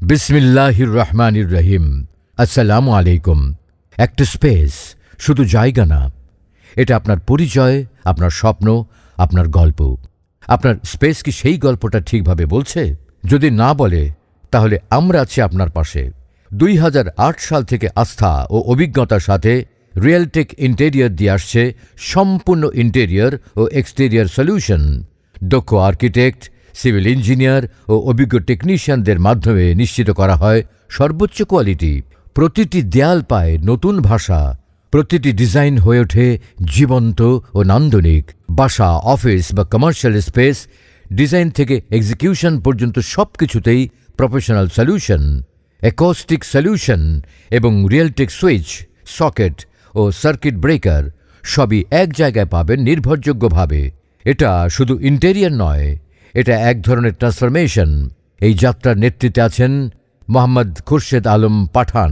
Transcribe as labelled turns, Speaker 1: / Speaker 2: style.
Speaker 1: বিসমিল্লাহির রহমানির রহিম। আসসালামু আলাইকুম। একটা স্পেস শুধু জায়গা না, এটা আপনার পরিচয়, আপনার স্বপ্ন, আপনার গল্প। আপনার স্পেস কি সেই গল্পটা ঠিকভাবে বলছে? যদি না বলে, তাহলে আমরা আছি আপনার পাশে। 2008 সাল থেকে আস্থা ও অভিজ্ঞতার সাথে রিয়েলটেক ইন্টেরিয়র দিয়ে আসছে সম্পূর্ণ ইন্টেরিয়র ও এক্সটেরিয়র সলিউশন। দক্ষ আর্কিটেক্ট, সিভিল ইঞ্জিনিয়ার ও অভিজ্ঞ টেকনিশিয়ানদের মাধ্যমে নিশ্চিত করা হয় সর্বোচ্চ কোয়ালিটি। প্রতিটি দেয়াল পায় নতুন ভাষা, প্রতিটি ডিজাইন হয়ে ওঠে জীবন্ত ও নান্দনিক। বাসা, অফিস বা কমার্শিয়াল স্পেস, ডিজাইন থেকে এক্সিকিউশন পর্যন্ত সবকিছুতেই প্রফেশনাল সলিউশন, অ্যাকোস্টিক সলিউশন এবং রিয়েলটেক সুইচ, সকেট ও সার্কিট ব্রেকার সবই এক জায়গায় পাবেন নির্ভরযোগ্যভাবে। এটা শুধু ইন্টেরিয়র নয়, এটা এক ধরনের ট্রান্সফরমেশন। এই যাত্রার নেতৃত্বে আছেন মোহাম্মদ খুরশেদ আলম পাঠান।